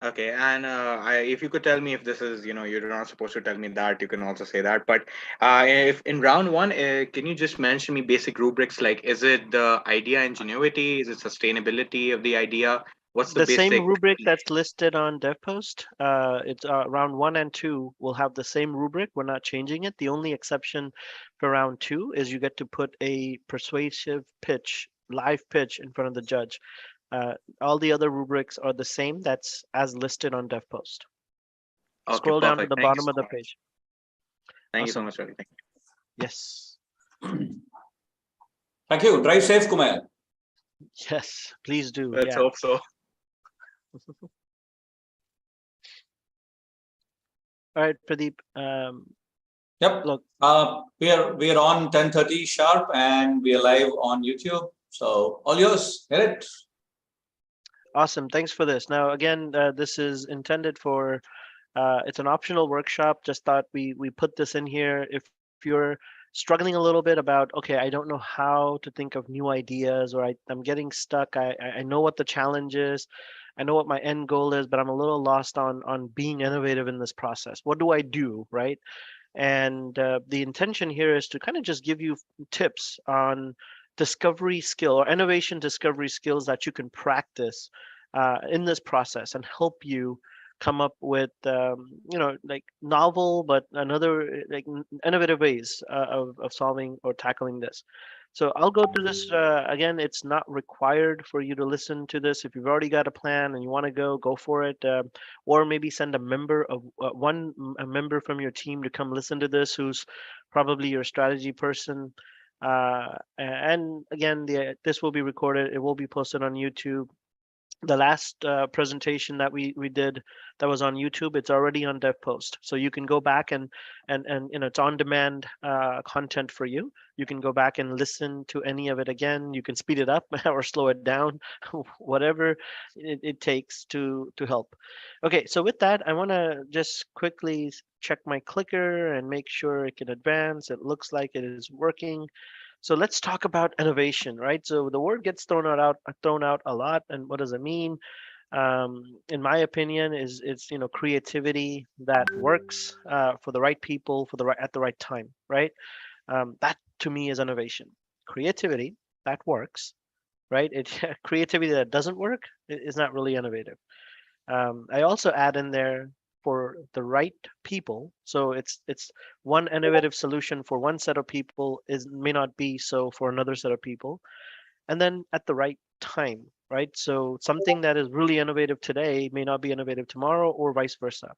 Okay, and if you could tell me if this is, you're not supposed to tell me that, you can also say that. But if in round one, can you just mention me basic rubrics? Like, is it the idea ingenuity? Is it sustainability of the idea? What's the The same basic? rubric that's listed on DevPost, it's round one and two will have the same rubric. We're not changing it. The only exception for round two is you get to put a persuasive pitch, live pitch in front of the judge. All the other rubrics are the same. That's as listed on DevPost. Okay, Scroll down to perfect. the Thank you bottom of so the much. page. Thank you so Awesome. much, Ravi. Thank you. Yes. Thank you. Drive safe, Kumail. Yes, please do. Let's Yeah. hope so. All right, Pradeep. Yep. Look, We are on 10:30 sharp, and we are live on YouTube. So all yours. Get it. awesome. Thanks for this. Now, again, this is intended for it's an optional workshop. Just thought we put this in here. If you're struggling a little bit about, okay, I don't know how to think of new ideas, or I'm getting stuck. I know what the challenge is. I know what my end goal is, but I'm a little lost on being innovative in this process. What do I do, right? And the intention here is to kind of just give you tips on discovery skill or innovation discovery skills that you can practice in this process and help you come up with like novel but another innovative ways of solving or tackling this. So I'll go through this again. It's not required for you to listen to this. If you've already got a plan and you want to go for it. Or maybe send a member of a member from your team to come listen to this, who's probably your strategy person. And again, this will be recorded. It will be posted on YouTube. The last presentation that we did that was on YouTube, it's already on DevPost, so you can go back and it's on demand content for you. You can go back and listen to any of it again. You can speed it up or slow it down, whatever it takes to help. Okay, so with that, I want to just quickly check my clicker and make sure it can advance. It looks like it is working. So let's talk about innovation, right? So the word gets thrown out a lot, and what does it mean? In my opinion, is it's creativity that works for the right people for the right at the right time, right? That to me is innovation. Creativity that works, right? It creativity that doesn't work is not really innovative. I also add in there for the right people. So it's one innovative solution for one set of people is may not be so for another set of people. And then at the right time, right? So something that is really innovative today may not be innovative tomorrow or vice versa.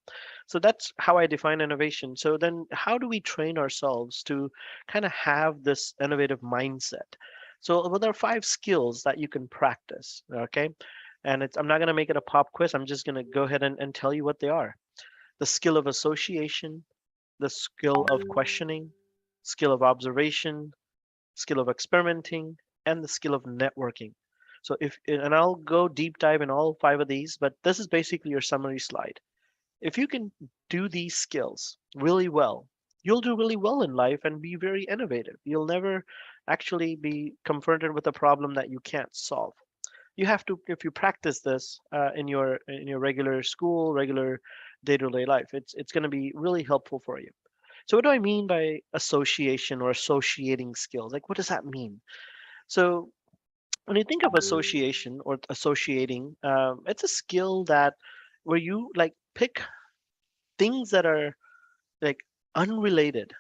So that's how I define innovation. So then how do we train ourselves to kind of have this innovative mindset? So well, there are five skills that you can practice, okay? And I'm not going to make it a pop quiz. I'm just going to go ahead and tell you what they are. The skill of association, the skill of questioning, skill of observation, skill of experimenting, and the skill of networking. So and I'll go deep dive in all five of these, but this is basically your summary slide. If you can do these skills really well, you'll do really well in life and be very innovative. You'll never actually be confronted with a problem that you can't solve. You have to, if you practice this in your regular school, regular day-to-day life, it's going to be really helpful for you. So what do I mean by association or associating skills? Like, what does that mean? So when you think of association or associating, it's a skill that where you like pick things that are like unrelated,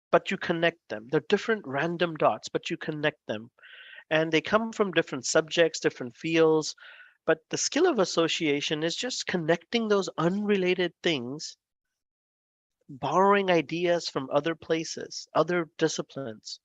but you connect them. They're different random dots, but you connect them. And they come from different subjects, different fields. But the skill of association is just connecting those unrelated things, borrowing ideas from other places, other disciplines,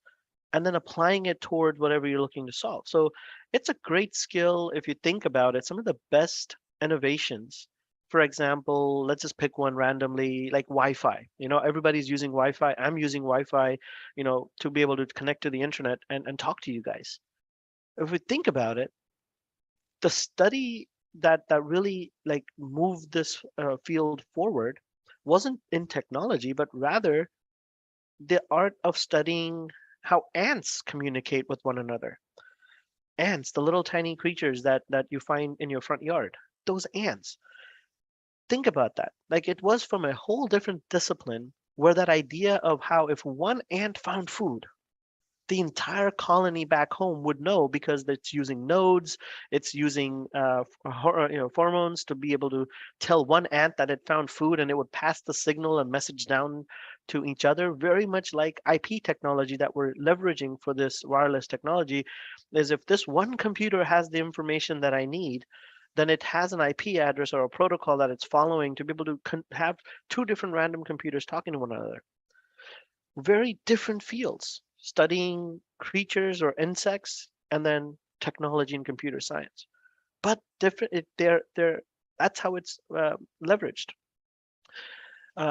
and then applying it toward whatever you're looking to solve. So it's a great skill if you think about it. Some of the best innovations, for example, let's just pick one randomly, like Wi-Fi. Everybody's using Wi-Fi. I'm using Wi-Fi, to be able to connect to the internet and talk to you guys. If we think about it, the study that really like moved this field forward wasn't in technology, but rather the art of studying how ants communicate with one another. Ants, the little tiny creatures that you find in your front yard, those ants. think about that. Like it was from a whole different discipline where that idea of how if one ant found food, the entire colony back home would know because it's using nodes, it's using pheromones to be able to tell one ant that it found food, and it would pass the signal and message down to each other. Very much like IP technology that we're leveraging for this wireless technology, is if this one computer has the information that I need, then it has an IP address or a protocol that it's following to be able to have two different random computers talking to one another. Very different fields, studying creatures or insects, and then technology and computer science. But different. They're that's how it's leveraged.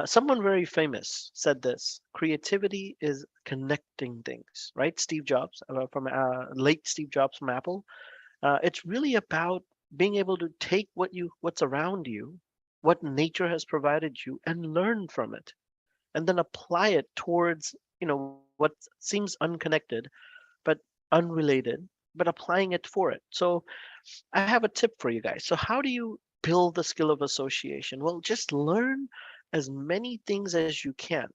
Someone very famous said this: creativity is connecting things. Right? Steve Jobs, from late Steve Jobs from Apple. It's really about being able to take what's around you, what nature has provided you, and learn from it, and then apply it towards what seems unconnected but unrelated, but applying it for it. So I have a tip for you guys. So how do you build the skill of association? Well, just learn as many things as you can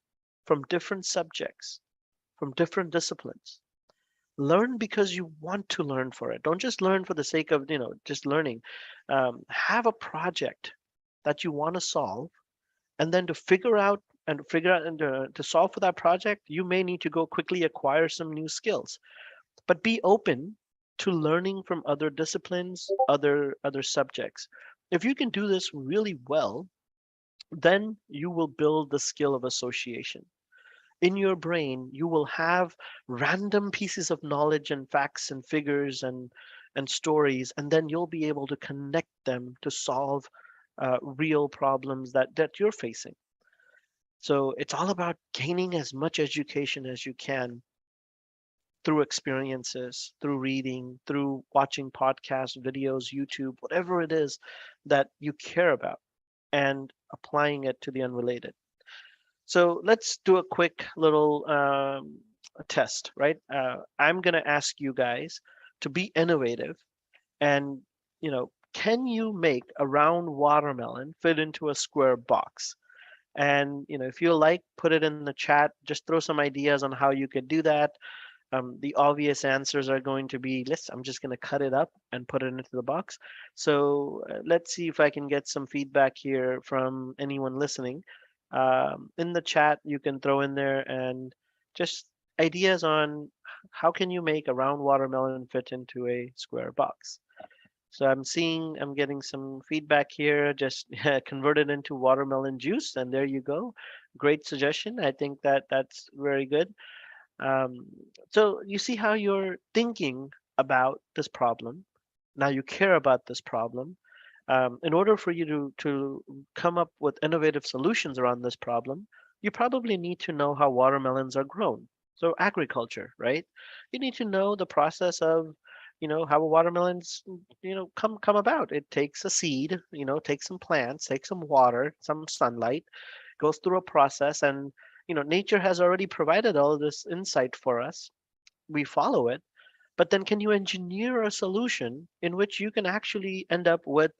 from different subjects, from different disciplines. Learn because you want to learn for it. Don't just learn for the sake of just learning. Have a project that you want to solve, and then to figure out and to solve for that project, you may need to go quickly acquire some new skills. But be open to learning from other disciplines, other subjects. If you can do this really well, then you will build the skill of association. In your brain, you will have random pieces of knowledge and facts and figures and stories, and then you'll be able to connect them to solve real problems that you're facing. So it's all about gaining as much education as you can through experiences, through reading, through watching podcasts, videos, YouTube, whatever it is that you care about, and applying it to the unrelated. So let's do a quick little test, right? I'm going to ask you guys to be innovative, and can you make a round watermelon fit into a square box? And if you like, put it in the chat. Just throw some ideas on how you could do that. The obvious answers are going to be, I'm just going to cut it up and put it into the box. So let's see if I can get some feedback here from anyone listening. In the chat, you can throw in there and just ideas on how can you make a round watermelon fit into a square box. So I'm getting some feedback here. Just convert it into watermelon juice, and there you go. Great suggestion. I think that's very good. So you see how you're thinking about this problem. Now you care about this problem. In order for you to come up with innovative solutions around this problem, you probably need to know how watermelons are grown. So agriculture, right? You need to know the process of how watermelons come about. It takes a seed, takes some plants, takes some water, some sunlight, goes through a process, and nature has already provided all of this insight for us. We follow it, but then can you engineer a solution in which you can actually end up with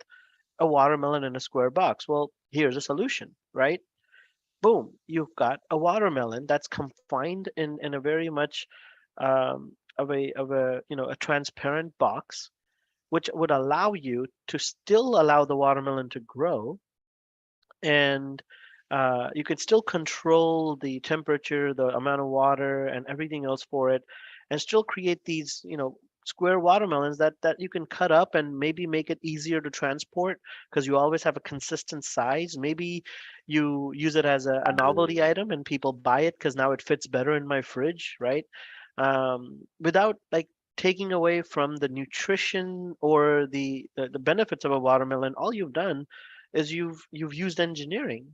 a watermelon in a square box? Well, here's a solution, right? Boom, you've got a watermelon that's confined in a very much of a transparent box, which would allow you to still allow the watermelon to grow, and you can still control the temperature, the amount of water, and everything else for it, and still create these square watermelons that you can cut up and maybe make it easier to transport because you always have a consistent size. Maybe you use it as a novelty item and people buy it because now it fits better in my fridge, right? Without like taking away from the nutrition or the benefits of a watermelon. All you've done is you've used engineering,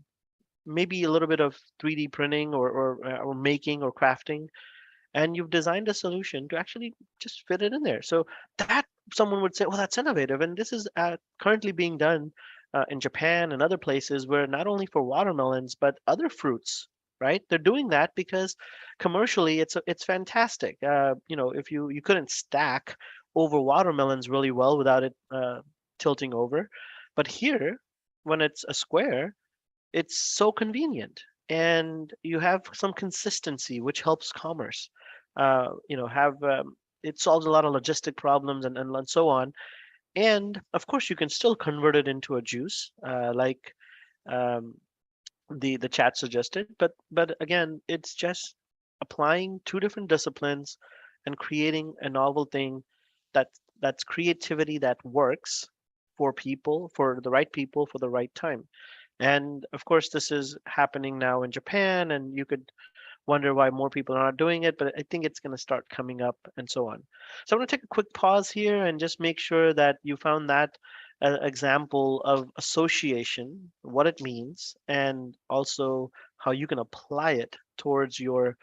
maybe a little bit of 3D printing or making or crafting, and you've designed a solution to actually just fit it in there. So that someone would say, well, that's innovative. And this is currently being done in Japan and other places where not only for watermelons, but other fruits, right? They're doing that because commercially it's fantastic. If you couldn't stack over watermelons really well without it tilting over. But here, when it's a square, it's so convenient, and you have some consistency, which helps commerce. Have it solves a lot of logistic problems and so on. And of course, you can still convert it into a juice, like um, the chat suggested. But again, it's just applying two different disciplines and creating a novel thing that that's creativity that works for people, for the right people, for the right time. And of course, this is happening now in Japan, and you could wonder why more people are not doing it, but I think it's going to start coming up and so on. So I'm going to take a quick pause here and just make sure that you found that example of association, what it means, and also how you can apply it towards your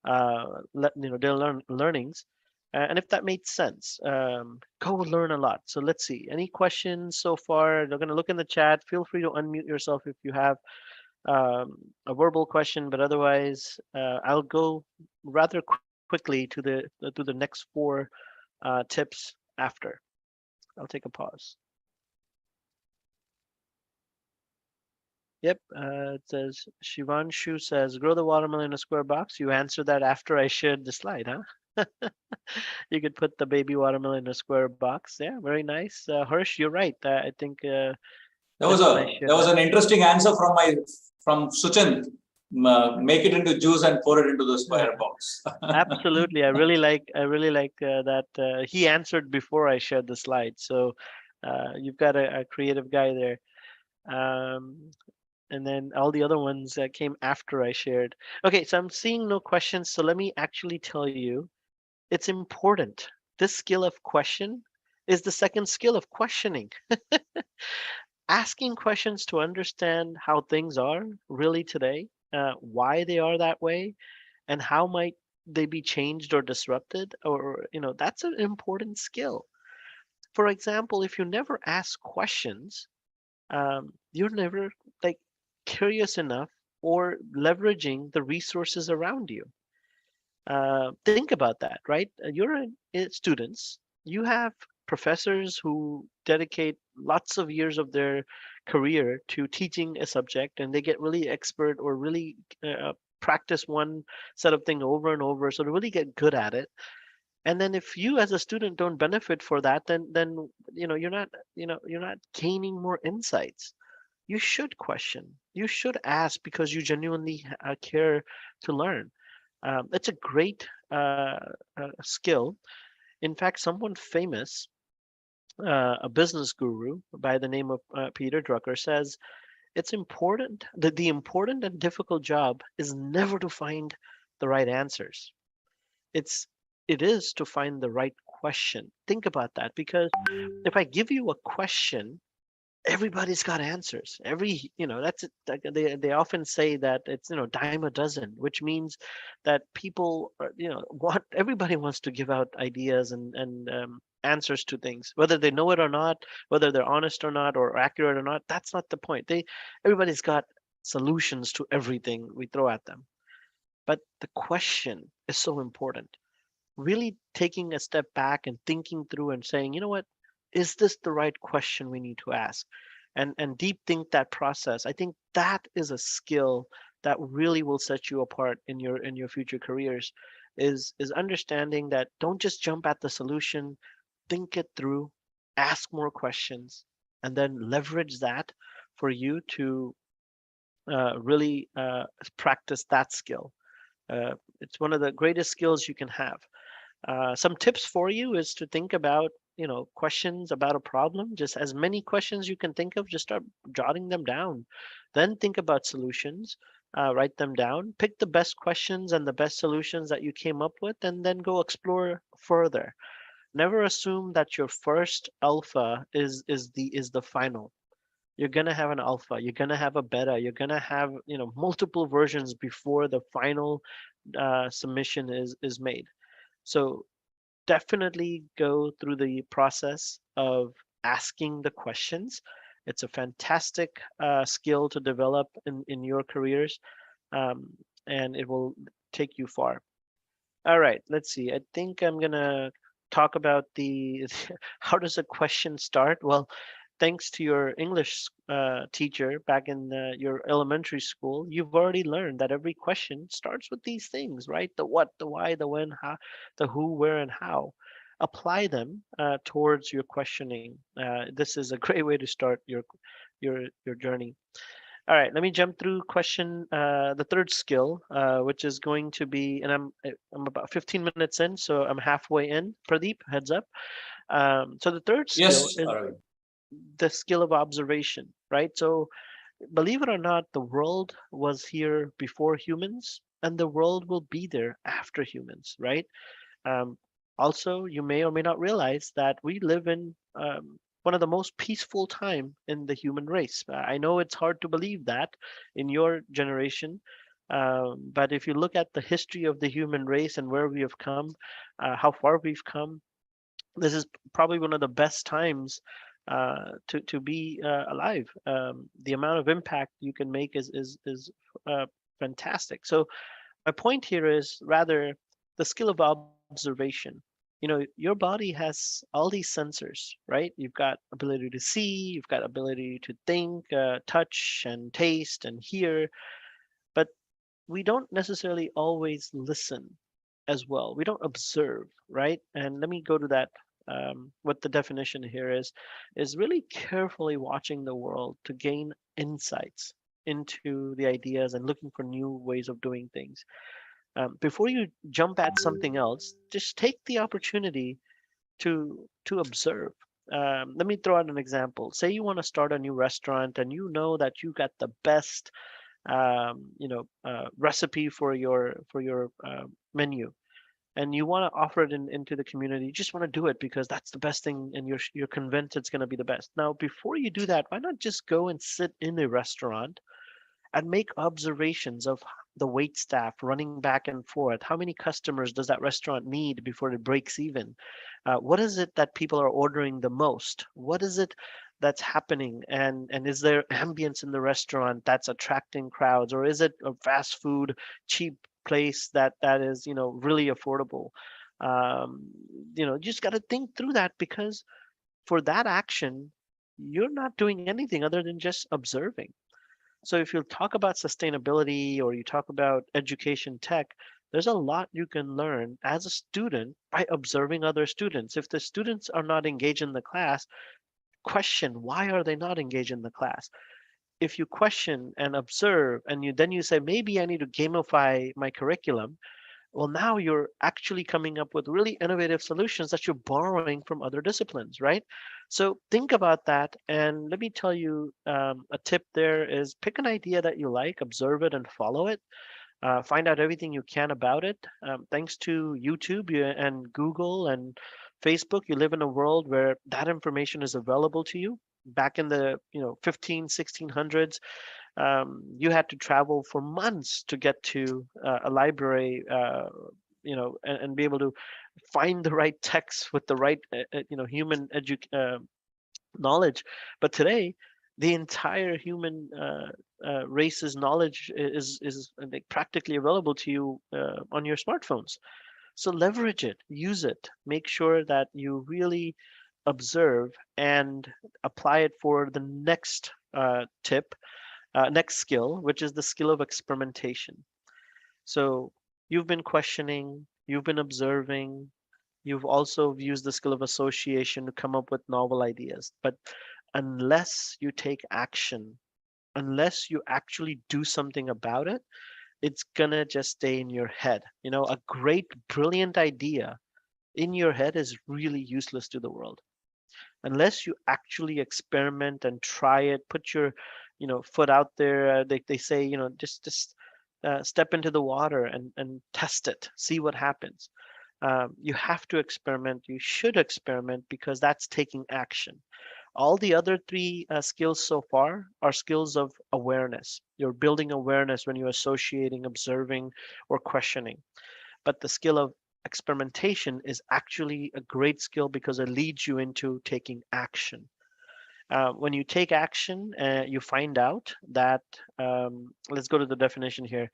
daily learnings. And if that made sense, go learn a lot. So let's see. Any questions so far? They're going to look in the chat. Feel free to unmute yourself if you have a verbal question, but otherwise, I'll go rather quickly to the next four tips after. I'll take a pause. Yep, it says Shivanshu says, grow the watermelon in a square box. You answered that after I shared the slide, huh? You could put the baby watermelon in a square box. Yeah, very nice. Harsh, you're right. I think There was an interesting answer from Suchin. Make it into juice and pour it into the square box. Absolutely, I really like that he answered before I shared the slide. So you've got a creative guy there. And then all the other ones that came after I shared. Okay, so I'm seeing no questions. So let me actually tell you, it's important. This skill of question is the second skill of questioning. Asking questions to understand how things are really today, why they are that way, and how might they be changed or disrupted, or that's an important skill. For example, if you never ask questions, you're never like curious enough or leveraging the resources around you. Think about that, right? You're students, you have professors who dedicate lots of years of their career to teaching a subject, and they get really expert or really practice one set of thing over and over, so to really get good at it. And then if you as a student don't benefit for that, then you're not gaining more insights. You should question, you should ask, because you genuinely care to learn. It's a great skill. In fact, someone famous, a business guru by the name of Peter Drucker, says it's important that the important and difficult job is never to find the right answers. It is to find the right question. Think about that, because if I give you a question, everybody's got answers. That's it. They often say that it's dime a dozen, which means that people want everybody wants to give out ideas and answers to things, whether they know it or not, whether they're honest or not, or accurate or not. That's not the point. Everybody's got solutions to everything we throw at them, but the question is so important. Really taking a step back and thinking through and saying, you know what, is this the right question we need to ask? And deep think that process. I think that is a skill that really will set you apart in your future careers, is understanding that don't just jump at the solution, think it through, ask more questions, and then leverage that for you to really practice that skill. It's one of the greatest skills you can have. Some tips for you is to think about, questions about a problem. Just as many questions you can think of, just start jotting them down. Then think about solutions, write them down, pick the best questions and the best solutions that you came up with, and then go explore further. Never assume that your first alpha is the final. You're gonna have an alpha, you're gonna have a beta, you're gonna have multiple versions before the final submission is made. So definitely go through the process of asking the questions. It's a fantastic skill to develop in your careers, and it will take you far. All right, let's see. I think I'm gonna talk about the how does a question start? Well, thanks to your English teacher back in your elementary school, you've already learned that every question starts with these things, right? The what, the why, the when, how, the who, where, and how. Apply them towards your questioning. This is a great way to start your journey. All right, let me jump through the third skill, which is going to be, and I'm about 15 minutes in, so I'm halfway in. Pradeep, heads up. So the third skill Yes, is Aravind. the skill of observation, right? So believe it or not, the world was here before humans, and the world will be there after humans, right? Um, Also, you may or may not realize that we live in one of the most peaceful time in the human race. I know it's hard to believe that in your generation, but if you look at the history of the human race and where we have come, how far we've come, this is probably one of the best times to be alive. The amount of impact you can make is fantastic. So my point here is rather the skill of observation. Your body has all these sensors, right? You've got ability to see, you've got ability to think, touch and taste and hear, but we don't necessarily always listen as well. We don't observe, right? And let me go to that. What the definition here is really carefully watching the world to gain insights into the ideas and looking for new ways of doing things. Before you jump at something else, just take the opportunity to observe. Let me throw out an example. Say you want to start a new restaurant and you know that you got the best recipe for your menu, and you want to offer it into the community. You just want to do it because that's the best thing, and you're convinced it's going to be the best. Now, before you do that, why not just go and sit in a restaurant and make observations of the wait staff running back and forth. How many customers does that restaurant need before it breaks even? What is it that people are ordering the most? What is it that's happening? And is there ambience in the restaurant that's attracting crowds, or is it a fast food, cheap place that is really affordable? You just got to think through that, because for that action, you're not doing anything other than just observing. So if you talk about sustainability or you talk about education tech, there's a lot you can learn as a student by observing other students. If the students are not engaged in the class, question why are they not engaged in the class? If you question and observe and you say, maybe I need to gamify my curriculum, well, now you're actually coming up with really innovative solutions that you're borrowing from other disciplines, right? So think about that. And let me tell you a tip there is pick an idea that you like, observe it and follow it. Find out everything you can about it. Thanks to YouTube and Google and Facebook, you live in a world where that information is available to you. Back in the 1600s, you had to travel for months to get to a library, and be able to find the right text with the right, human knowledge. But today, the entire human race's knowledge is like practically available to you on your smartphones. So leverage it, use it, make sure that you really observe and apply it for the next next skill, which is the skill of experimentation. So you've been questioning, you've been observing, you've also used the skill of association to come up with novel ideas. But unless you take action, unless you actually do something about it, it's gonna just stay in your head. A great, brilliant idea in your head is really useless to the world. Unless you actually experiment and try it, put your foot out there. They say just step into the water and test it, see what happens. You have to experiment. You should experiment, because that's taking action. All the other three skills so far are skills of awareness. You're building awareness when you're associating, observing, or questioning. But the skill of experimentation is actually a great skill because it leads you into taking action. When you take action, you find out that, let's go to the definition here,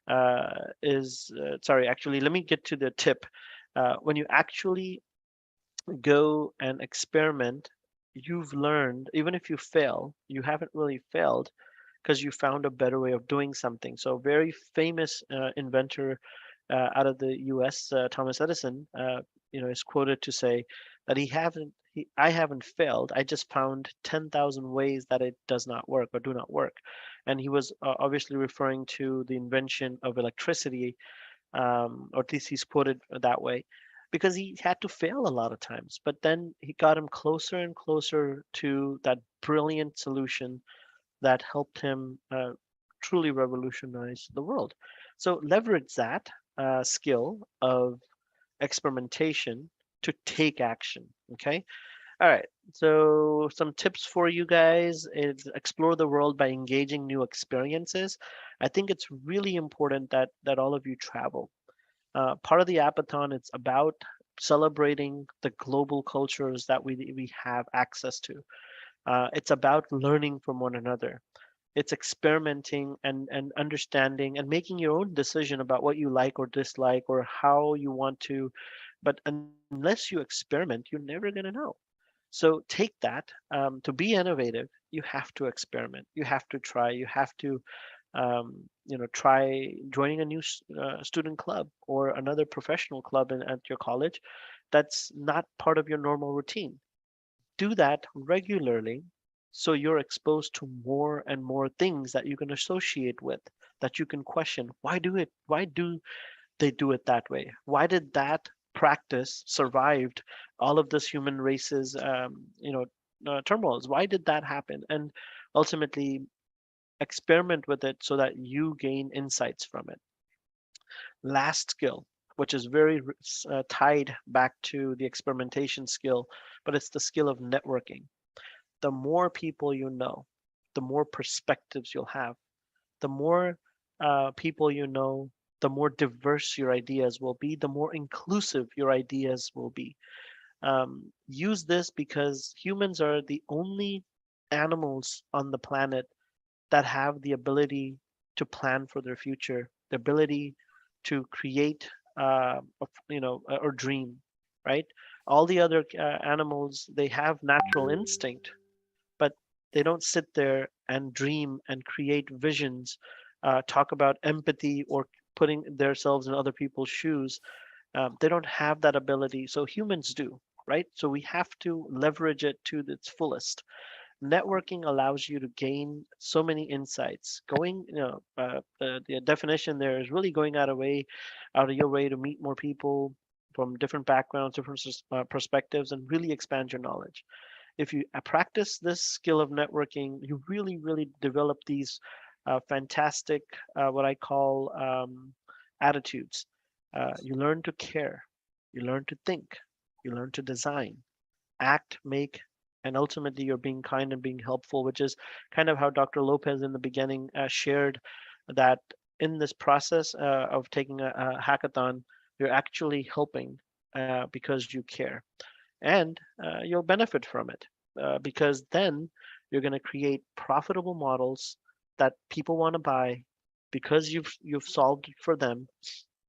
sorry, actually, let me get to the tip. When you actually go and experiment, you've learned, even if you fail, you haven't really failed because you found a better way of doing something. So, a very famous inventor out of the U.S., Thomas Edison, is quoted to say that I haven't failed. I just found 10,000 ways that it does not work or do not work. And he was obviously referring to the invention of electricity, or at least he's quoted that way, because he had to fail a lot of times. But then he got him closer and closer to that brilliant solution that helped him truly revolutionize the world. So leverage that skill of experimentation to take action. Okay. All right. So some tips for you guys is explore the world by engaging new experiences. I think it's really important that all of you travel. Part of the Appathon, it's about celebrating the global cultures that we have access to. It's about learning from one another. It's experimenting and understanding and making your own decision about what you like or dislike or how you want to. But unless you experiment, you're never going to know. So take that. To be innovative, you have to experiment. You have to try. You have to, try joining a new student club or another professional club at your college that's not part of your normal routine. Do that regularly so you're exposed to more and more things that you can associate with, that you can question. Why do they do it that way? Why did that practice survived all of this human race's turmoils? Why did that happen? And ultimately experiment with it so that you gain insights from it. Last skill, which is very tied back to the experimentation skill, but it's the skill of networking. The more people you know, the more perspectives you'll have. The more people you know, the more diverse your ideas will be, the more inclusive your ideas will be. Use this because humans are the only animals on the planet that have the ability to plan for their future, the ability to create, or dream, right? All the other animals, they have natural instinct, but they don't sit there and dream and create visions, talk about empathy or putting themselves in other people's shoes. They don't have that ability. So humans do, right? So we have to leverage it to its fullest. Networking allows you to gain so many insights. The definition there is really going out of your way to meet more people from different backgrounds, different perspectives, and really expand your knowledge. If you practice this skill of networking, you really, really develop these fantastic, what I call attitudes. You learn to care, you learn to think, you learn to design, act, make, and ultimately you're being kind and being helpful, which is kind of how Dr. Lopez in the beginning shared that in this process of taking a hackathon, you're actually helping because you care. And you'll benefit from it because then you're going to create profitable models that people want to buy because you've solved it for them,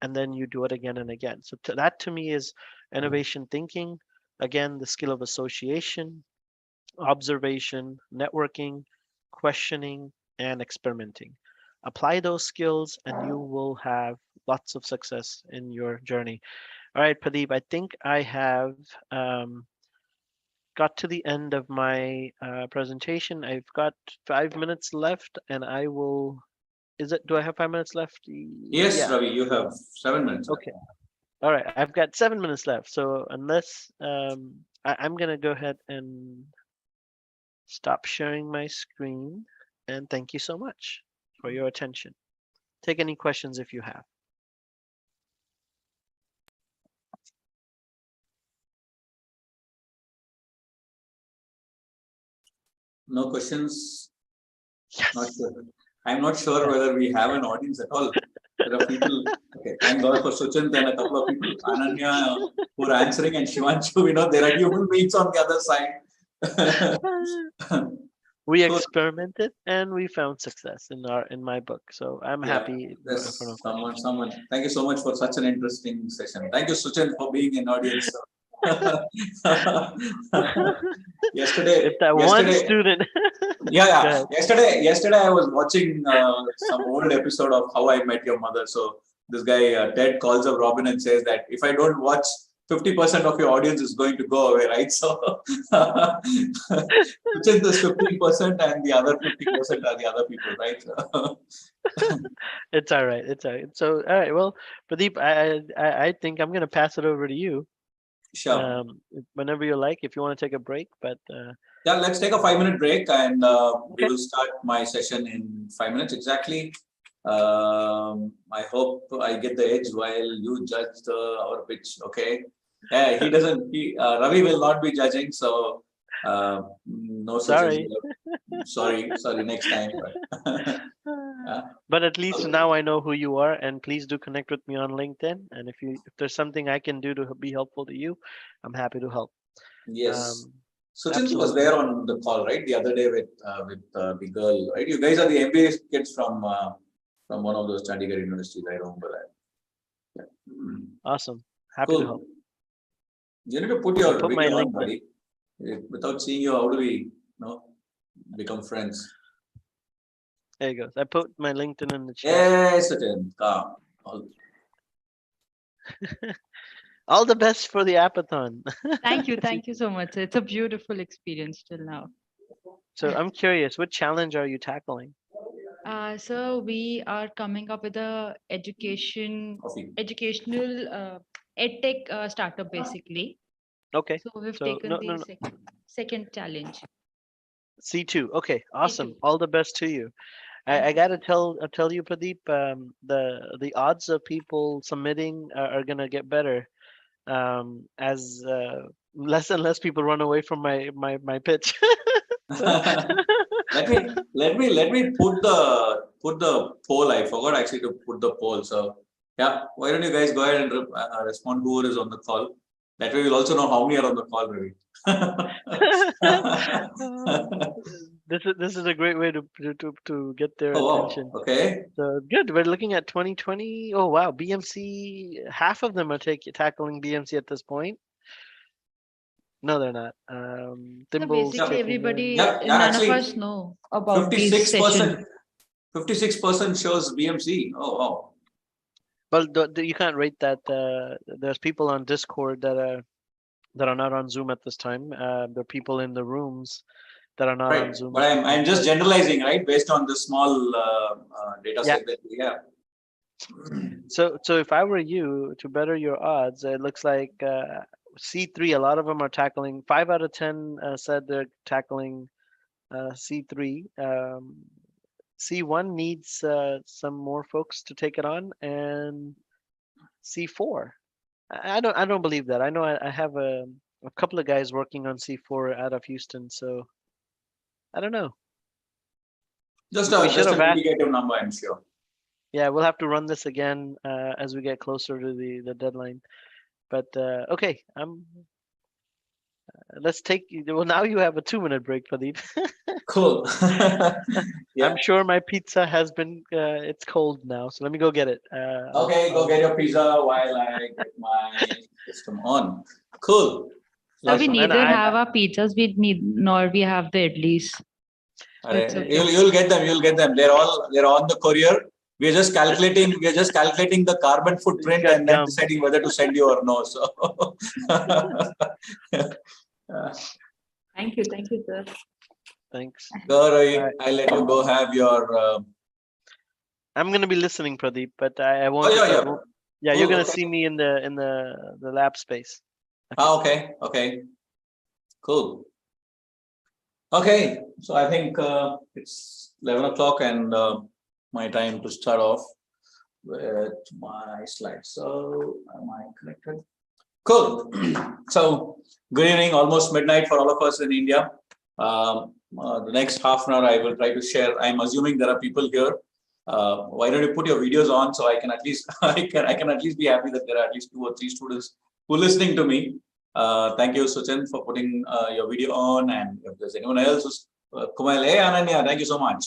and then you do it again and again. So that to me is innovation thinking. Again, the skill of association, observation, networking, questioning, and experimenting. Apply those skills and you will have lots of success in your journey. All right, Pradeep, I think I have got to the end of my presentation. I've got 5 minutes left and I will, do I have 5 minutes left? Yes, yeah. Ravi, you have 7 minutes. Okay. All right, I've got 7 minutes left. So unless I'm going to go ahead and stop sharing my screen. And thank you so much for your attention. Take any questions if you have. No questions? Yes. Not sure. I'm not sure whether we have an audience at all. There are people. Okay, thank God for Suchint and a couple of people, Ananya, who are answering, and Shivanshu. There are human beings on the other side. We experimented and we found success in my book. So I'm happy. Someone. Thank you so much for such an interesting session. Thank you, Suchint, for being an audience. Yesterday, If that one student. yeah, Go yeah. ahead. Yesterday, I was watching some old episode of How I Met Your Mother. So this guy Ted calls up Robin and says that if I don't watch, 50% of your audience is going to go away, right? So which is this 15% and the other 50% are the other people, right? It's all right. It's all right. So, all right. Well, Pradeep, I think I'm gonna pass it over to you. Sure. Whenever you like, if you want to take a break, but Yeah, let's take a 5-minute break and we will start my session in 5 minutes exactly. I hope I get the edge while you judge our pitch. Okay. He doesn't. Ravi will not be judging, so no such. sorry. Sorry. Next time. But, But at least now I know who you are, and please do connect with me on LinkedIn. And if there's something I can do to be helpful to you, I'm happy to help. yes. Sachin was Absolutely. there on the call, right? The other day with the girl, right? You guys are the MBA kids from one of those Chandigarh universities. I remember that. Yeah. Awesome. Happy to help. Cool. You need to put your Put my video on, LinkedIn. buddy. Without seeing you, how do we, become friends? There you go. I put my LinkedIn in the chat. Yes, Sachin. Calm. All the best for the Apathon. Thank you so much. It's a beautiful experience till now. So I'm curious, what challenge are you tackling? So we are coming up with a educational edtech startup basically. Okay. So we've So, taken no, the no, no. second challenge. C2. Okay, awesome. C2. All the best to you. I gotta tell you, Pradeep, the odds of people submitting are gonna get better as less and less people run away from my pitch. let me put the poll. I forgot actually to put the poll. So yeah, why don't you guys go ahead and respond who is on the call? That way we'll also know how many are on the call, Ravi. This is a great way to get their attention. Wow. Okay. So good. We're looking at 2020. Oh wow, BMC. Half of them are tackling BMC at this point. No, they're not. So Thimble's basically, taking everybody, Yeah, none actually, of us know about these sessions. 56% shows BMC. Oh wow. Well, you can't rate that. There's people on Discord that are not on Zoom at this time. There are people in the rooms that are not on Right. Zoom. But I'm just generalizing, right, based on the small data set that we have. So if I were you, to better your odds, it looks like C3. A lot of them are tackling. 5 out of 10 said they're tackling C3. C1 needs some more folks to take it on, and C4. I don't believe that. I know I have a couple of guys working on C4 out of Houston, so I don't know. Just We an should have asked. indicative number, I'm sure. Yeah, we'll have to run this again as we get closer to the deadline. But okay, let's take. Well, now you have a 2-minute break, Pradeep. Cool. Yeah. I'm sure my pizza has been. It's cold now, so let me go get it. Okay, go get your pizza while I get my system on. Cool. So we Awesome. And neither have our pizzas, nor we have the idlis. It's okay. You'll get them. You'll get them. They're on the courier. We're just calculating the carbon footprint and then deciding whether to send you or no. So Thank you, sir. Thanks. Go, Ravi. I'll let you go have your. I'm gonna be listening, Pradeep, but I won't. Oh, yeah. You're gonna Okay. see me in the lab space. Okay. Okay. Cool. Okay, so I think it's 11 o'clock and my time to start off with my slides. So am I connected? Cool. So good evening, almost midnight for all of us in India. The next half an hour I will try to share. I'm assuming there are people here. Why don't you put your videos on so I can at least I can at least be happy that there are at least 2 or 3 students who are listening to me. Thank you, Sachin, for putting your video on. And if there's anyone else who's Kumail, hey Ananya, thank you so much.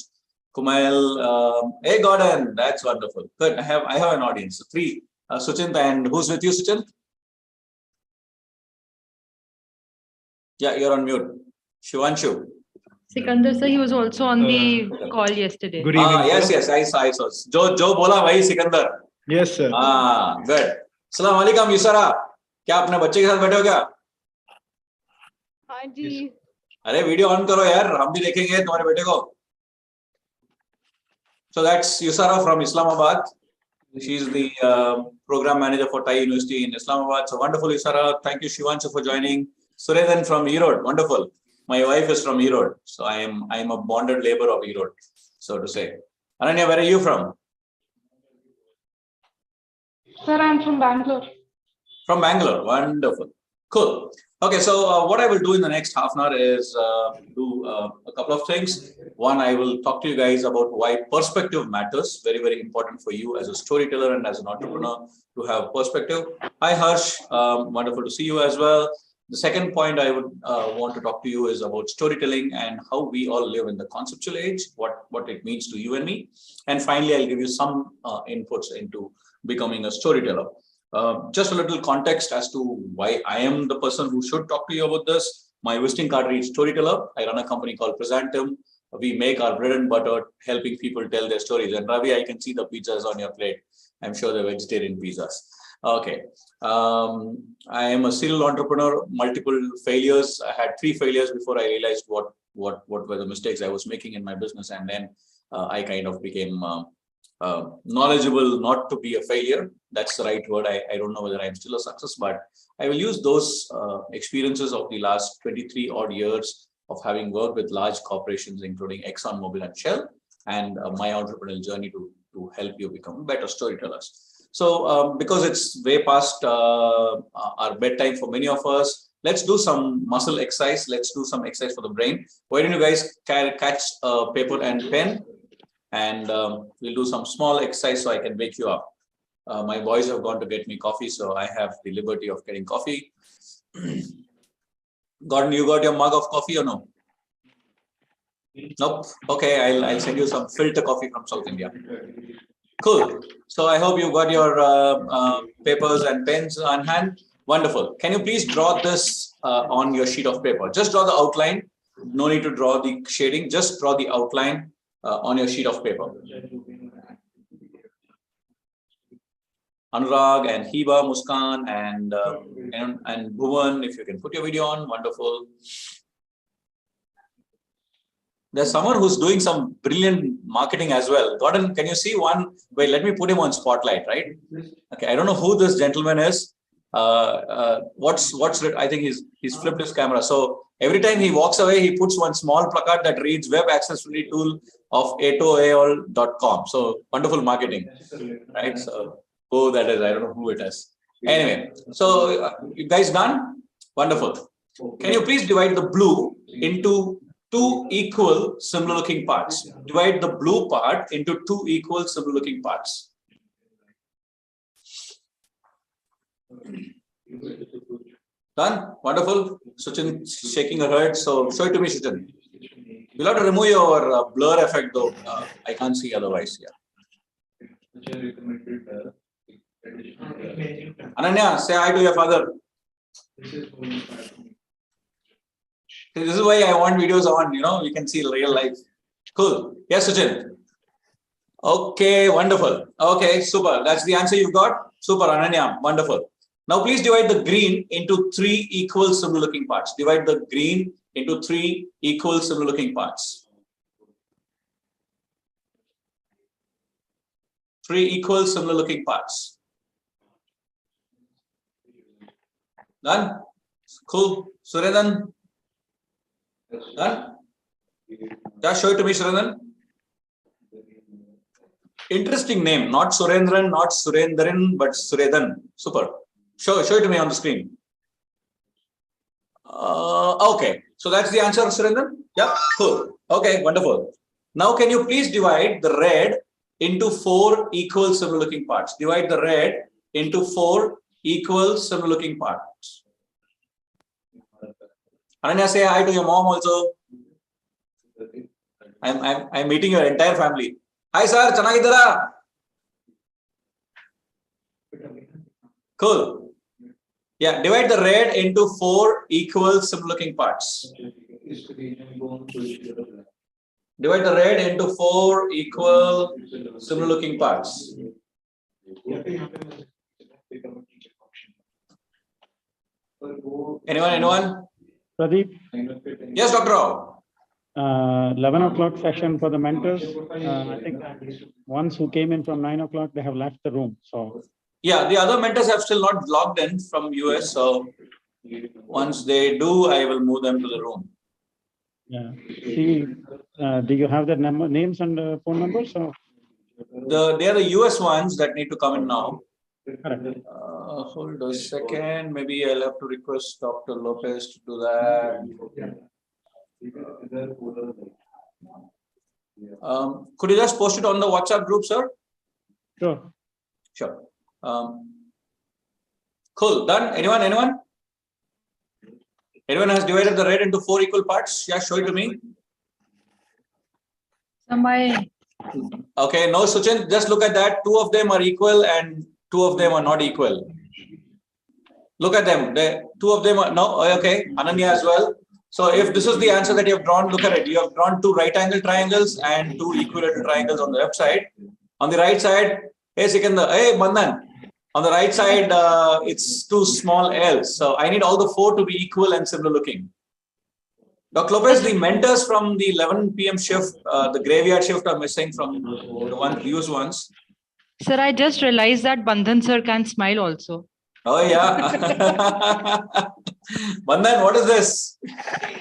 Kumail, hey Gordon, that's wonderful. Good. I have an audience. So 3. Sachin, and who's with you, Sachin? Yeah, you're on mute. Shivanshu. Sikandar sir, he was also on the call yesterday. Good evening. Yes, sir. yes, I saw. Jo bola wahi Sikandar. Yes, sir. Good. Assalamu alaikum, Yusara. क्या अपने बच्चे के साथ बैठे हो क्या? हाँ जी. अरे वीडियो ऑन करो यार, हम भी देखेंगे तुम्हारे बेटे को. So that's Yusara from Islamabad. She's the program manager for Thai University in Islamabad. So wonderful, Yusara. Thank you, Shivanshu, for joining. Surendran from Erode. Wonderful. My wife is from Erode, so I am a bonded labor of Erode, so to say. Ananya, where are you from? Sir, I'm from Bangalore. From Bangalore. Wonderful. Cool. Okay, so what I will do in the next half an hour is do a couple of things. One, I will talk to you guys about why perspective matters. Very, very important for you as a storyteller and as an entrepreneur to have perspective. Hi, Harsh. Wonderful to see you as well. The second point I would want to talk to you is about storytelling and how we all live in the conceptual age, what it means to you and me. And finally, I'll give you some inputs into becoming a storyteller. Just a little context as to why I am the person who should talk to you about this. My visiting card reads storyteller. I run a company called Presentum. We make our bread and butter helping people tell their stories. And Ravi, I can see the pizzas on your plate. I'm sure they're vegetarian pizzas. Okay. I am a serial entrepreneur, multiple failures. I had 3 failures before I realized what were the mistakes I was making in my business. And then I kind of became knowledgeable not to be a failure. That's the right word. I don't know whether I'm still a success, but I will use those experiences of the last 23 odd years of having worked with large corporations, including ExxonMobil and Shell, and my entrepreneurial journey to help you become better storytellers. So because it's way past our bedtime for many of us, let's do some muscle exercise. Let's do some exercise for the brain. Why don't you guys catch a paper and pen? And we'll do some small exercise so I can wake you up. My boys have gone to get me coffee, so I have the liberty of getting coffee. Gordon, you got your mug of coffee or no? Nope. Okay, I'll send you some filter coffee from South India. Cool. So I hope you got your papers and pens on hand. Wonderful. Can you please draw this on your sheet of paper? Just draw the outline. No need to draw the shading. Just draw the outline on your sheet of paper. Anurag and Hiba, Muskan and Bhuvan, if you can put your video on, wonderful. There's someone who's doing some brilliant marketing as well. Gordon, can you see one? Wait, let me put him on spotlight, right? Okay, I don't know who this gentleman is. What's I think he's flipped his camera. So every time he walks away, he puts one small placard that reads web accessibility tool of atoaol.com. So wonderful marketing, right? So who that is, I don't know who it is. Anyway, so you guys done? Wonderful. Can you please divide the blue into 2 equal similar looking parts? Divide the blue part into 2 equal similar looking parts. Done? Wonderful. Suchin shaking her head. So show it to me, Suchin. You'll have to remove your blur effect though. I can't see otherwise. Yeah. Ananya, say hi to your father. This is why I want videos on, we can see real life. Cool. Yes, Suchin. Okay, wonderful. Okay, super. That's the answer you've got. Super, Ananya. Wonderful. Now, please divide the green into 3 equal similar looking parts. Divide the green into 3 equal similar looking parts. 3 equal similar looking parts. Done? Cool. Surendran? Done? Just show it to me, Surendran. Interesting name. Not Surendran, not Surendran, but Suredan. Super. Show it to me on the screen. Okay. So that's the answer, Surendran? Yeah. Cool. Okay. Wonderful. Now, can you please divide the red into 4 equal similar looking parts? Divide the red into 4 equal similar looking parts. Ananya, say hi to your mom also. I'm meeting your entire family. Hi sir, chanagidara. Cool. Yeah, divide the red into 4 equal similar looking parts. Divide the red into 4 equal similar looking parts. Anyone? Pradeep, Yes, Dr. Rao. 11 o'clock session for the mentors. I think ones who came in from 9 o'clock, they have left the room. So Yeah, the other mentors have still not logged in from US. So once they do, I will move them to the room. yeah, see, do you have their names and phone numbers? Or? They are the US ones that need to come in now. Correct. Hold a second. Maybe I'll have to request Dr. Lopez to do that. Could you just post it on the WhatsApp group, sir? Sure. Sure. Cool. Done. Anyone? Anyone has divided the red into 4 equal parts? Yeah, show it to me. Somebody, Okay. No, Suchin, just look at that. 2 of them are equal and 2 of them are not equal. Look at them. 2 of them are no. Okay. Ananya as well. So if this is the answer that you have drawn, look at it. You have drawn 2 right angle triangles and 2 equilateral triangles on the left side. On the right side, hey Sikandar, hey Mandan. On the right side, it's 2 small L's. So I need all the 4 to be equal and similar looking. Dr. Lopez, the mentors from the 11 p.m. shift, the graveyard shift are missing from the used ones. sir, I just realized that Bandhan sir can smile also. Oh yeah. Bandhan, what is this?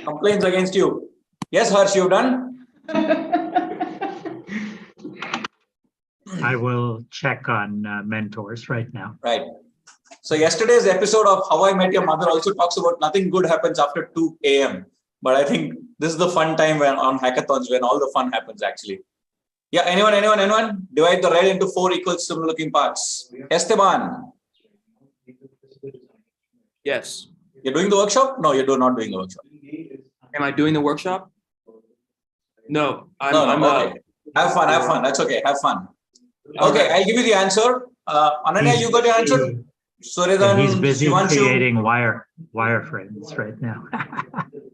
Complaints against you. Yes, Harsh, you've done? I will check on mentors right now. Right. So yesterday's episode of How I Met Your Mother also talks about nothing good happens after 2 a.m. But I think this is the fun time when on hackathons when all the fun happens actually. Yeah, anyone? Divide the red into 4 equal similar looking parts. Esteban. Yes. You're doing the workshop? No, you're not doing the workshop. Am I doing the workshop? No. Okay. Have fun. That's okay. Have fun. Okay, I'll give you the answer. Ananya, you got your answer? Suredan, He's busy Shivanshu. creating wireframes right now.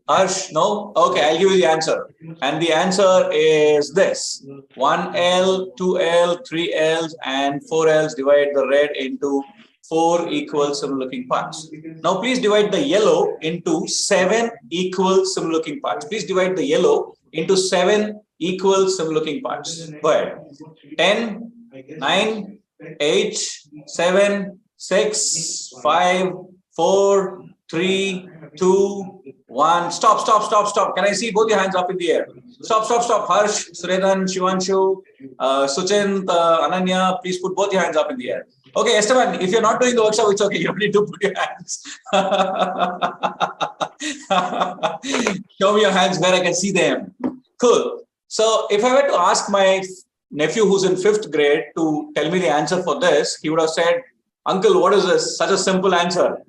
Harsh, no? Okay, I'll give you the answer. And the answer is this. 1L, 2L, 3Ls, and 4Ls divide the red into 4 equal similar looking parts. Now, please divide the yellow into 7 equal similar looking parts. Please divide the yellow into 7 equal similar looking parts. Go ahead. 10, 9, 8, 7, 6, 5, 4, 3, 2, 1. Stop. Can I see both your hands up in the air? Stop. Harsh, Suredan, Shivanshu, Suchint, Ananya, please put both your hands up in the air. Okay, Esteban, if you're not doing the workshop, it's okay. You don't need to put your hands. Show me your hands where I can see them. Cool. So if I were to ask my nephew who's in 5th grade to tell me the answer for this, he would have said, Uncle, what is this? Such a simple answer.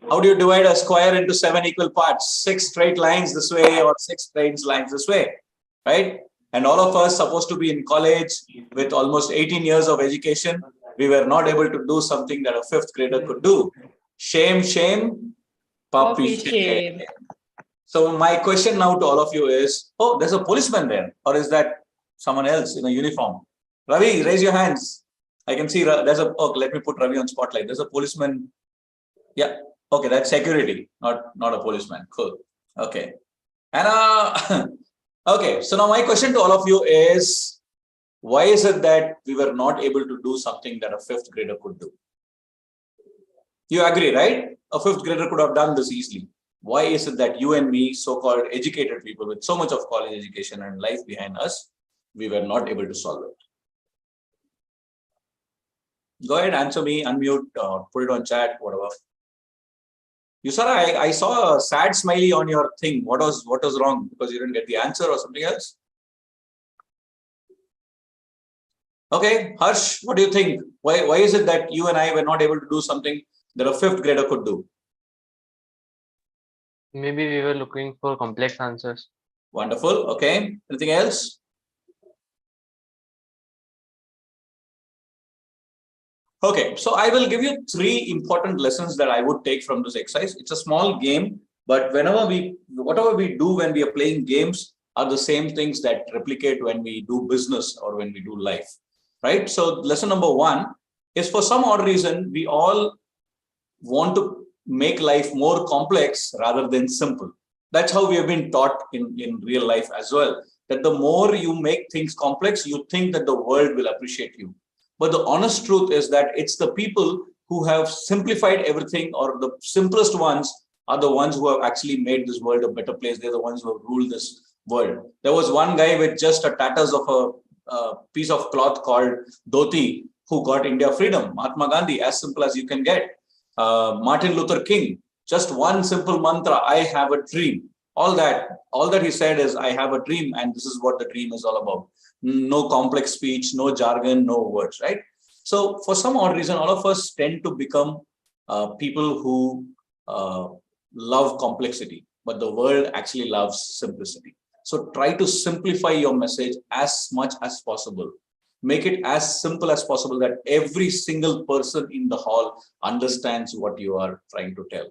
How do you divide a square into 7 equal parts? 6 straight lines this way or 6 straight lines this way, right? And all of us supposed to be in college with almost 18 years of education. We were not able to do something that a 5th grader could do. Shame, puppy shame. So my question now to all of you is, oh, there's a policeman there, or is that someone else in a uniform? Ravi, raise your hands. I can see let me put Ravi on spotlight. There's a policeman. Yeah. Okay, that's security, not a policeman. Cool. Okay. And okay, so now my question to all of you is, why is it that we were not able to do something that a 5th grader could do? You agree, right? A 5th grader could have done this easily. Why is it that you and me, so-called educated people with so much of college education and life behind us, we were not able to solve it? Go ahead, answer me, unmute, put it on chat, whatever. Yusara, I saw a sad smiley on your thing. What was wrong? Because you didn't get the answer or something else? Okay, Harsh, what do you think? Why is it that you and I were not able to do something that a 5th grader could do? Maybe we were looking for complex answers. Wonderful. Okay. Anything else? Okay, so I will give you 3 important lessons that I would take from this exercise. It's a small game, but whatever we do when we are playing games are the same things that replicate when we do business or when we do life, right? So lesson number 1 is, for some odd reason, we all want to make life more complex rather than simple. That's how we have been taught in real life as well, that the more you make things complex, you think that the world will appreciate you. But the honest truth is that it's the people who have simplified everything, or the simplest ones are the ones who have actually made this world a better place. They're the ones who have ruled this world. There was one guy with just a tatters of a piece of cloth called dhoti who got India freedom. Mahatma Gandhi, as simple as you can get. Martin Luther King, just one simple mantra, I have a dream. All that he said is, I have a dream, and this is what the dream is all about. No complex speech, no jargon, no words, right? So for some odd reason, all of us tend to become people who love complexity, but the world actually loves simplicity. So try to simplify your message as much as possible. Make it as simple as possible that every single person in the hall understands what you are trying to tell.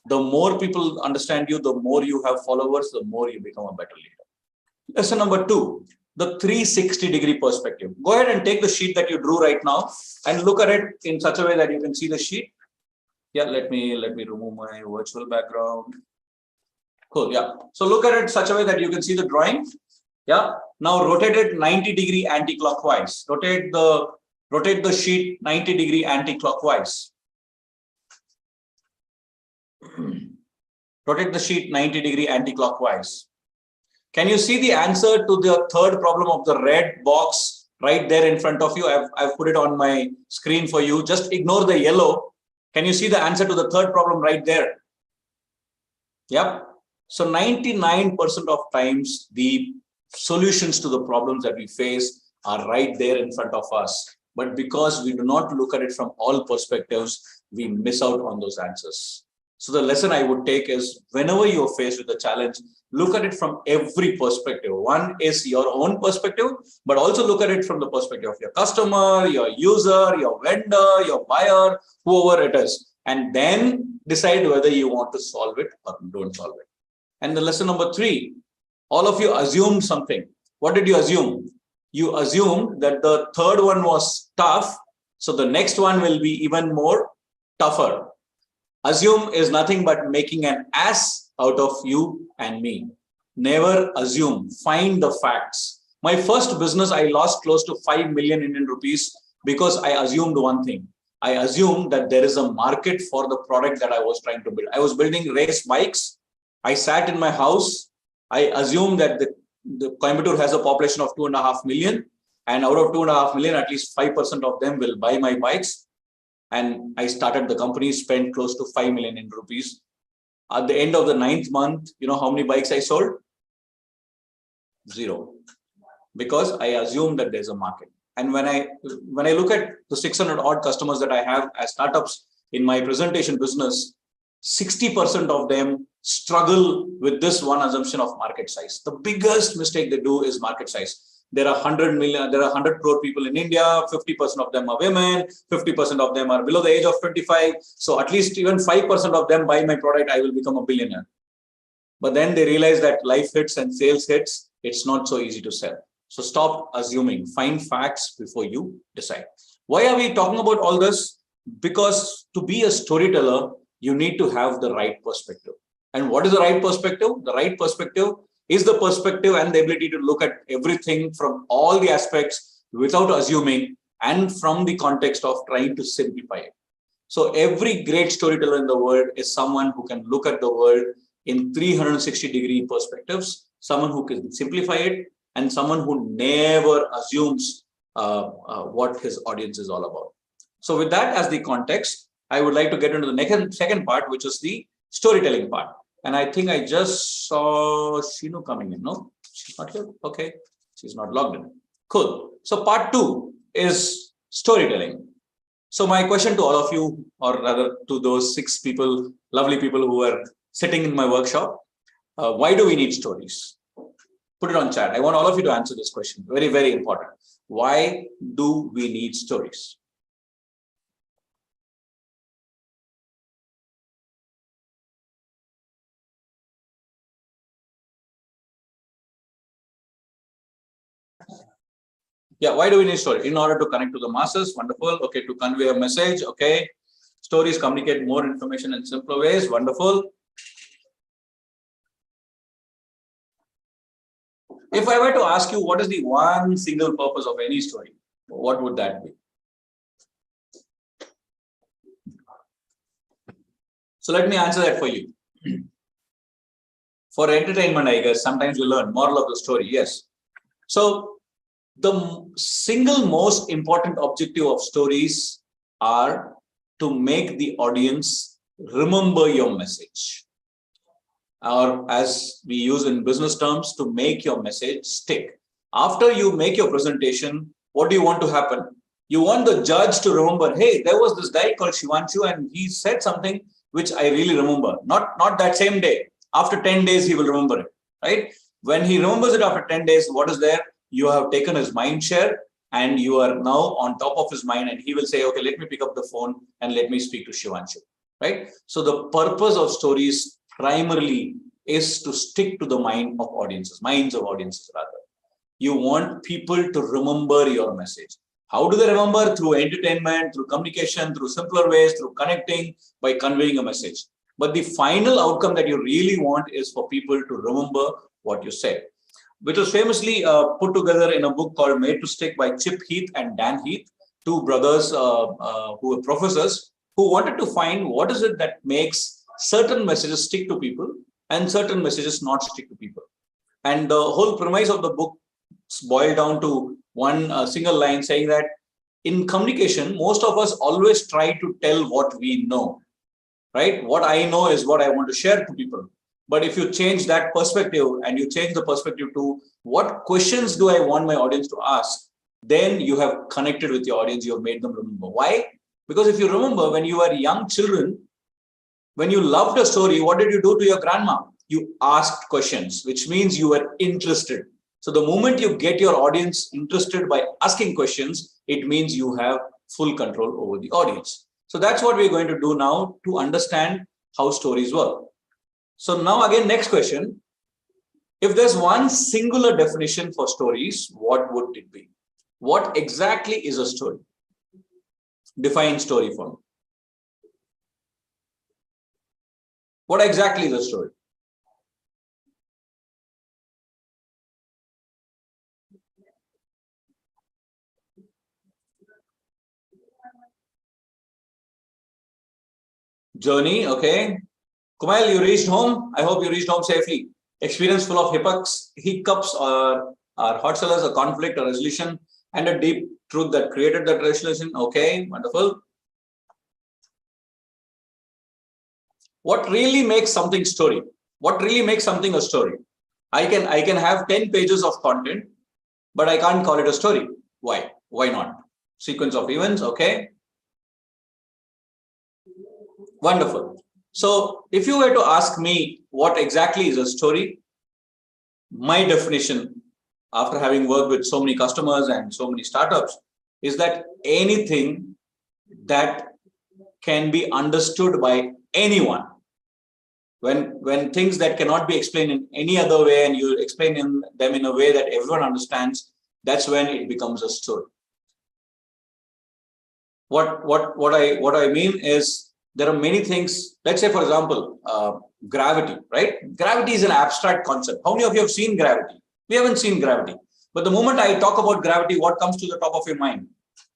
The more people understand you, the more you have followers, the more you become a better leader. Lesson number 2, the 360-degree perspective. Go ahead and take the sheet that you drew right now and look at it in such a way that you can see the sheet. Yeah, let me remove my virtual background. Cool, yeah. So look at it such a way that you can see the drawing. Yeah. Now rotate it 90-degree anti-clockwise. Rotate the sheet 90-degree anti-clockwise. Rotate the sheet 90-degree anti-clockwise. Can you see the answer to the third problem of the red box right there in front of you? I've put it on my screen for you. Just ignore the yellow. Can you see the answer to the third problem right there? Yep. So 99% of times, the solutions to the problems that we face are right there in front of us. But because we do not look at it from all perspectives, we miss out on those answers. So the lesson I would take is, whenever you're faced with a challenge, look at it from every perspective. One is your own perspective, but also look at it from the perspective of your customer, your user, your vendor, your buyer, whoever it is, and then decide whether you want to solve it or don't solve it. And the lesson number 3, all of you assumed something. What did you assume? You assumed that the third one was tough, so the next one will be even more tougher. Assume is nothing but making an ass out of you and me. Never assume. Find the facts. My first business, I lost close to 5 million Indian rupees because I assumed one thing. I assumed that there is a market for the product that I was trying to build. I was building race bikes. I sat in my house. I assumed that the Coimbatore has a population of 2.5 million, and out of 2.5 million, at least 5% of them will buy my bikes. And I started the company, spent close to 5 million in rupees. At the end of the 9th month, you know how many bikes I sold? 0. Because I assumed that there's a market. And when I look at the 600 odd customers that I have as startups in my presentation business, 60% of them struggle with this one assumption of market size. The biggest mistake they do is market size. There are 100 crore people in India, 50% of them are women, 50% of them are below the age of 25. So at least even 5% of them buy my product, I will become a billionaire. But then they realize that life hits and sales hits, it's not so easy to sell. So stop assuming, find facts before you decide. Why are we talking about all this? Because to be a storyteller, you need to have the right perspective. And what is the right perspective? The right perspective is the perspective and the ability to look at everything from all the aspects without assuming, and from the context of trying to simplify it. So every great storyteller in the world is someone who can look at the world in 360-degree perspectives, someone who can simplify it, and someone who never assumes what his audience is all about. So with that as the context, I would like to get into the second part, which is the storytelling part. And I think I just saw Shinu coming in. No, she's not here. Okay, she's not logged in. Cool. So part 2 is storytelling. So my question to all of you, or rather to those 6 people, lovely people who are sitting in my workshop, why do we need stories? Put it on chat. I want all of you to answer this question. Very, very important. Why do we need stories? Yeah, why do we need story? In order to connect to the masses, wonderful. Okay, to convey a message, okay. Stories communicate more information in simpler ways, wonderful. If I were to ask you what is the one single purpose of any story, what would that be? So let me answer that for you. For entertainment, I guess, sometimes you learn moral of the story, yes. So the single most important objective of stories are to make the audience remember your message. Or as we use in business terms, to make your message stick. After you make your presentation, what do you want to happen? You want the judge to remember, hey, there was this guy called Shivanshu and he said something which I really remember. Not that same day. After 10 days, he will remember it, right? When he remembers it after 10 days, what is there? You have taken his mind share and you are now on top of his mind and he will say, okay, let me pick up the phone and let me speak to Shivanshu, right? So the purpose of stories primarily is to stick to the minds of audiences rather. You want people to remember your message. How do they remember? Through entertainment, through communication, through simpler ways, through connecting, by conveying a message. But the final outcome that you really want is for people to remember what you said, which was famously put together in a book called Made to Stick by Chip Heath and Dan Heath, two brothers who were professors who wanted to find what is it that makes certain messages stick to people and certain messages not stick to people. And the whole premise of the book boiled down to one single line saying that in communication, most of us always try to tell what we know, right? What I know is what I want to share to people. But if you change that perspective and you change the perspective to what questions do I want my audience to ask, then you have connected with your audience, you have made them remember. Why? Because if you remember when you were young children, when you loved a story, what did you do to your grandma? You asked questions, which means you were interested. So the moment you get your audience interested by asking questions, it means you have full control over the audience. So that's what we're going to do now to understand how stories work. So now again, next question. If there's one singular definition for stories, what would it be? What exactly is a story? Define story for me. What exactly is a story? Journey, okay. Kumail, you reached home. I hope you reached home safely. Experience full of hiccups or hot cellars, a conflict or resolution, and a deep truth that created that resolution. Okay, wonderful. What really makes something story? What really makes something a story? I can have 10 pages of content, but I can't call it a story. Why? Why not? Sequence of events, okay. Wonderful. So if you were to ask me what exactly is a story, my definition, after having worked with so many customers and so many startups, is that anything that can be understood by anyone. When things that cannot be explained in any other way and you explain them in a way that everyone understands, that's when it becomes a story. What I mean is, there are many things. Let's say, for example, gravity, right? Gravity is an abstract concept. How many of you have seen gravity? We haven't seen gravity. But the moment I talk about gravity, what comes to the top of your mind?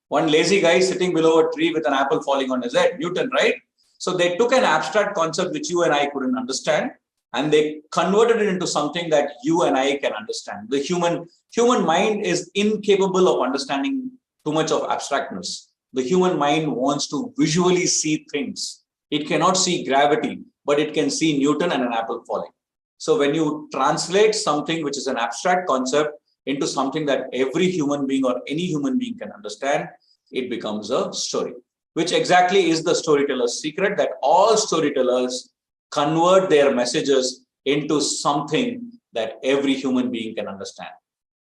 One lazy guy sitting below a tree with an apple falling on his head, Newton, right? So they took an abstract concept which you and I couldn't understand, and they converted it into something that you and I can understand. The human mind is incapable of understanding too much of abstractness. The human mind wants to visually see things. It cannot see gravity, but it can see Newton and an apple falling. So when you translate something which is an abstract concept into something that every human being or any human being can understand, it becomes a story, which exactly is the storyteller's secret, that all storytellers convert their messages into something that every human being can understand.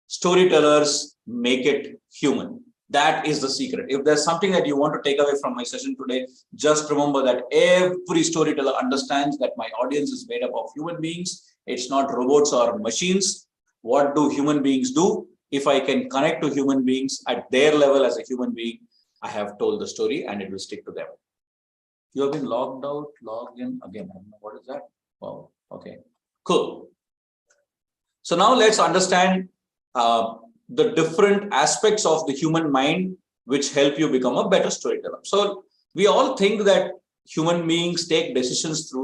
Storytellers make it human. That is the secret. If there's something that you want to take away from my session today, just remember that every storyteller understands that my audience is made up of human beings. It's not robots or machines. What do human beings do? if I can connect to human beings at their level as a human being, I have told the story and it will stick to them. You have been logged out, logged in again. I don't know what is that. Wow. Okay, cool. So now let's understand the different aspects of the human mind which help you become a better storyteller. So we all think that human beings take decisions through